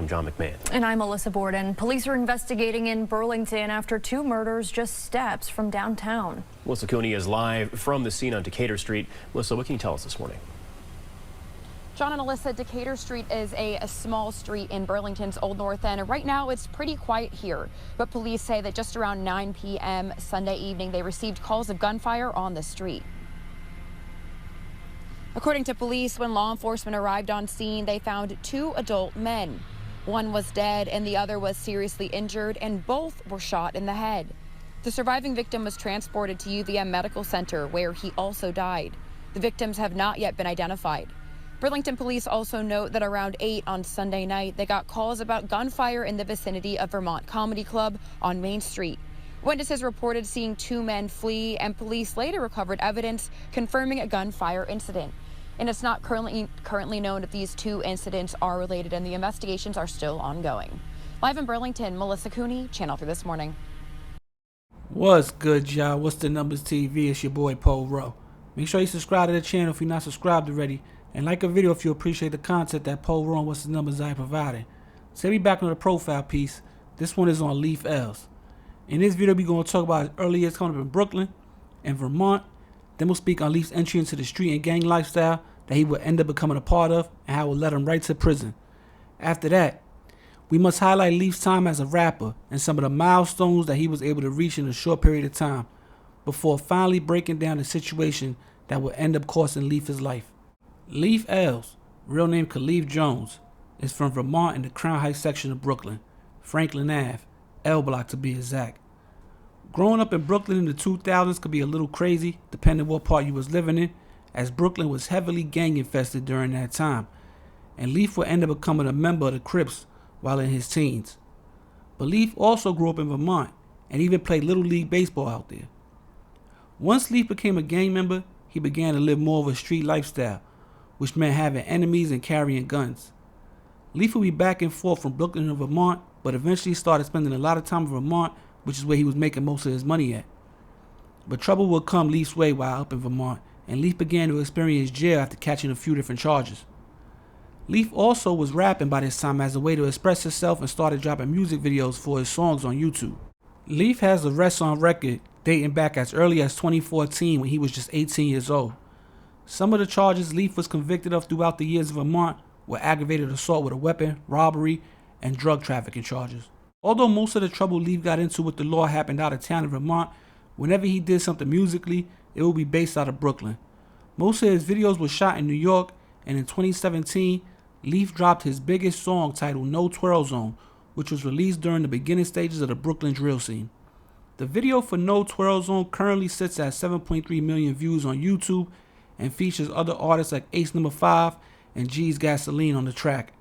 I'm John McMahon. And I'm Melissa Borden. Police are investigating in Burlington after 2 murders just steps from downtown. Melissa Cooney is live from the scene on Decatur Street. Melissa, what can you tell us this morning? John and Alyssa, Decatur Street is a small street in Burlington's Old North End. Right now, it's pretty quiet here, but police say that just around 9 p.m. Sunday evening, they received calls of gunfire on the street. According to police, when law enforcement arrived on scene, they found 2 adult men. One was dead and the other was seriously injured, and both were shot in the head. The surviving victim was transported to UVM Medical Center, where he also died. The victims have not yet been identified. Burlington police also note that around 8 on Sunday night, they got calls about gunfire in the vicinity of Vermont Comedy Club on Main Street. Witnesses reported seeing 2 men flee, and police later recovered evidence confirming a gunfire incident. And it's not currently known if these 2 incidents are related, and the investigations are still ongoing. Live in Burlington, Melissa Cooney, Channel 3 This Morning. What's good, y'all? What's the numbers TV? It's your boy Paul Rowe. Make sure you subscribe to the channel if you're not subscribed already, and like a video if you appreciate the content that Paul Rowe and What's the Numbers I providing. So we back on the profile piece. This one is on Leaf L's. In this video, we're going to talk about his early years coming up in Brooklyn and Vermont. Then we'll speak on Leaf's entry into the street and gang lifestyle that he would end up becoming a part of, and how it led him right to prison. After that, we must highlight Leaf's time as a rapper and some of the milestones that he was able to reach in a short period of time, before finally breaking down the situation that would end up costing Leaf his life. Leaf L's, real name Khalif Jones, is from Vermont in the Crown Heights section of Brooklyn, Franklin Ave, L Block to be exact. Growing up in Brooklyn in the 2000s could be a little crazy, depending what part you was living in, as Brooklyn was heavily gang infested during that time, and Leaf would end up becoming a member of the Crips while in his teens. But Leaf also grew up in Vermont and even played Little League Baseball out there. Once Leaf became a gang member, he began to live more of a street lifestyle, which meant having enemies and carrying guns. Leaf would be back and forth from Brooklyn to Vermont, but eventually started spending a lot of time in Vermont, which is where he was making most of his money at. But trouble would come Leaf's way while up in Vermont, and Leaf began to experience jail after catching a few different charges. Leaf also was rapping by this time as a way to express himself, and started dropping music videos for his songs on YouTube. Leaf has arrests on record dating back as early as 2014 when he was just 18 years old. Some of the charges Leaf was convicted of throughout the years in Vermont were aggravated assault with a weapon, robbery, and drug trafficking charges. Although most of the trouble Leaf got into with the law happened out of town in Vermont, whenever he did something musically, it would be based out of Brooklyn. Most of his videos were shot in New York, and in 2017, Leaf dropped his biggest song titled No Twirl Zone, which was released during the beginning stages of the Brooklyn drill scene. The video for No Twirl Zone currently sits at 7.3 million views on YouTube and features other artists like Ace No. 5 and G's Gasoline on the track.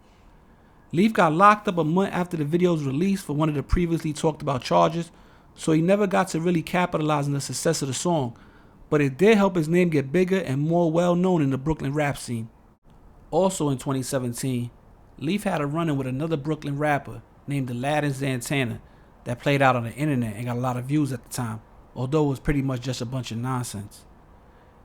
Leaf got locked up a month after the video was released for one of the previously talked about charges, so he never got to really capitalize on the success of the song, but it did help his name get bigger and more well known in the Brooklyn rap scene. Also in 2017, Leaf had a run-in with another Brooklyn rapper named Aladdin Zantana that played out on the internet and got a lot of views at the time, although it was pretty much just a bunch of nonsense.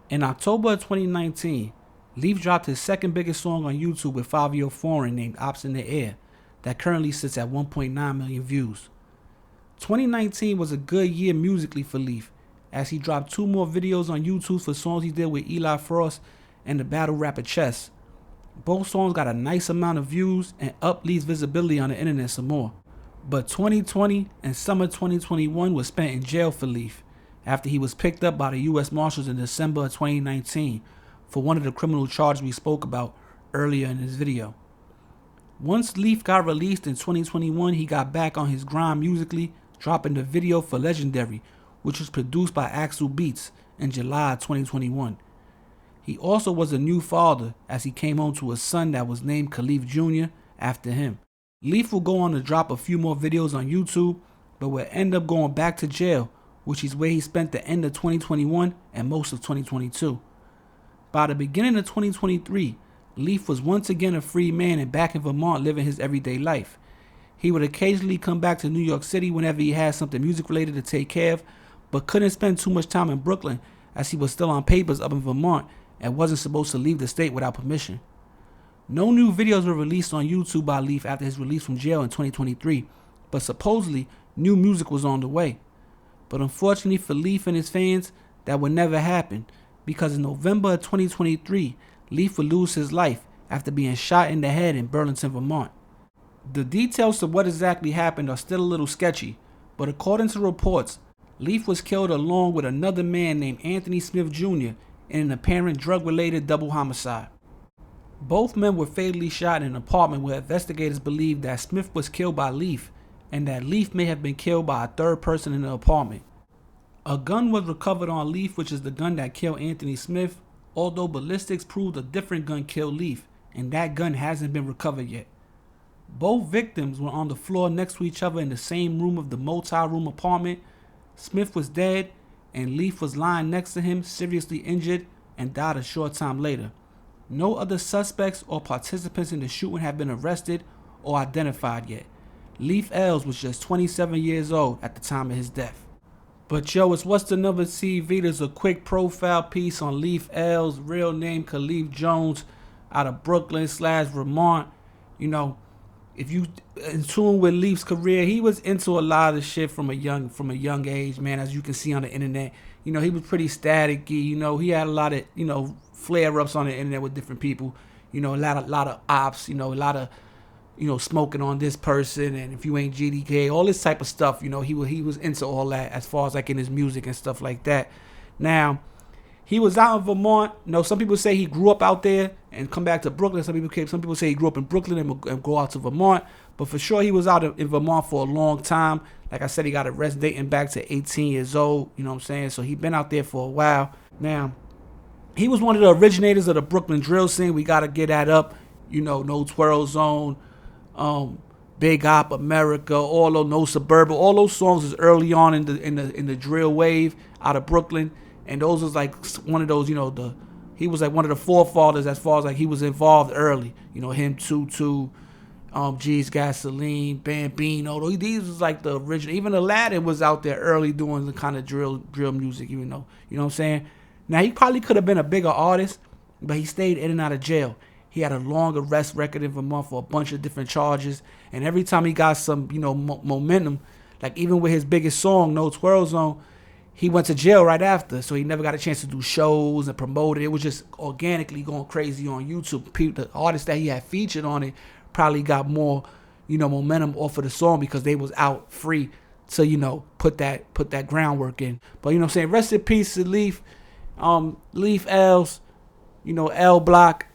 In October of 2019, Leaf dropped his second biggest song on YouTube with Fabio Foreign named Ops in the Air that currently sits at 1.9 million views. 2019 was a good year musically for Leaf, as he dropped 2 more videos on YouTube for songs he did with Eli Frost and the battle rapper Chess. Both songs got a nice amount of views and upped Leaf's visibility on the internet some more. But 2020 and summer 2021 was spent in jail for Leaf after he was picked up by the U.S. Marshals in December of 2019 for one of the criminal charges we spoke about earlier in this video. Once Leaf got released in 2021, he got back on his grind musically, dropping the video for Legendary, which was produced by Axel Beats in July 2021. He also was a new father as he came home to a son that was named Khalif Jr. after him. Leaf will go on to drop a few more videos on YouTube, but will end up going back to jail, which is where he spent the end of 2021 and most of 2022. By the beginning of 2023, Leaf was once again a free man and back in Vermont living his everyday life. He would occasionally come back to New York City whenever he had something music related to take care of, but couldn't spend too much time in Brooklyn as he was still on papers up in Vermont and wasn't supposed to leave the state without permission. No new videos were released on YouTube by Leaf after his release from jail in 2023, but supposedly new music was on the way. But unfortunately for Leaf and his fans, that would never happen, because in November of 2023, Leaf would lose his life after being shot in the head in Burlington, Vermont. The details of what exactly happened are still a little sketchy, but according to reports, Leaf was killed along with another man named Anthony Smith Jr. in an apparent drug-related double homicide. Both men were fatally shot in an apartment where investigators believe that Smith was killed by Leaf and that Leaf may have been killed by a third person in the apartment. A gun was recovered on Leaf, which is the gun that killed Anthony Smith, although ballistics proved a different gun killed Leaf, and that gun hasn't been recovered yet. Both victims were on the floor next to each other in the same room of the multi-room apartment. Smith was dead, and Leaf was lying next to him, seriously injured, and died a short time later. No other suspects or participants in the shooting have been arrested or identified yet. Leaf Els was just 27 years old at the time of his death. But yo, it's What's the Numbers TV. There's a quick profile piece on Leaf Els, real name Khalif Jones, out of Brooklyn / Vermont. You know, if you in tune with Leaf's career, he was into a lot of shit from a young age, man. As you can see on the internet, you know, he was pretty staticky. You know, he had a lot of, you know, flare-ups on the internet with different people. You know, a lot of ops. You know, a lot of, you know, smoking on this person, and if you ain't GDK, all this type of stuff. You know, he was into all that as far as like in his music and stuff like that. Now, he was out in Vermont. You know, some people say he grew up out there and come back to Brooklyn. Some people say he grew up in Brooklyn and go out to Vermont. But for sure, he was out in Vermont for a long time. Like I said, he got arrested dating back to 18 years old. You know what I'm saying? So he been out there for a while. Now, he was one of the originators of the Brooklyn drill scene. We got to get that up. You know, No Twirl Zone, Big Op America, all those No Suburban. All those songs is early on in the drill wave out of Brooklyn. And those was like one of those, you know, he was like one of the forefathers as far as like he was involved early. You know, him, Tutu, G's Gasoline, Bambino. These was like the original. Even Aladdin was out there early doing the kind of drill music, you know what I'm saying? Now, he probably could have been a bigger artist, but he stayed in and out of jail. He had a long arrest record in Vermont for a bunch of different charges. And every time he got some, you know, momentum, like even with his biggest song, No Twirl Zone, he went to jail right after, so he never got a chance to do shows and promote it. It was just organically going crazy on YouTube. The artists that he had featured on it probably got more, you know, momentum off of the song because they was out free to, you know, put that groundwork in. But you know what I'm saying? Rest in peace to Leaf. Leaf Els, you know, L Block.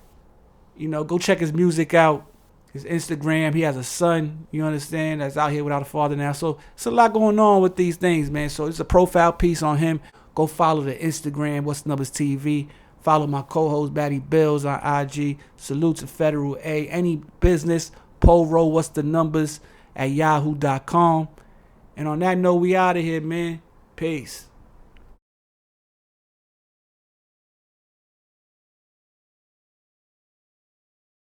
You know, go check his music out. His Instagram. He has a son, you understand, that's out here without a father now. So it's a lot going on with these things, man. So it's a profile piece on him. Go follow the Instagram, What's the Numbers TV. Follow my co-host, Batty Bills, on IG. Salute to Federal A. Any business, Poro, What's the Numbers at yahoo.com. And on that note, we out of here, man. Peace.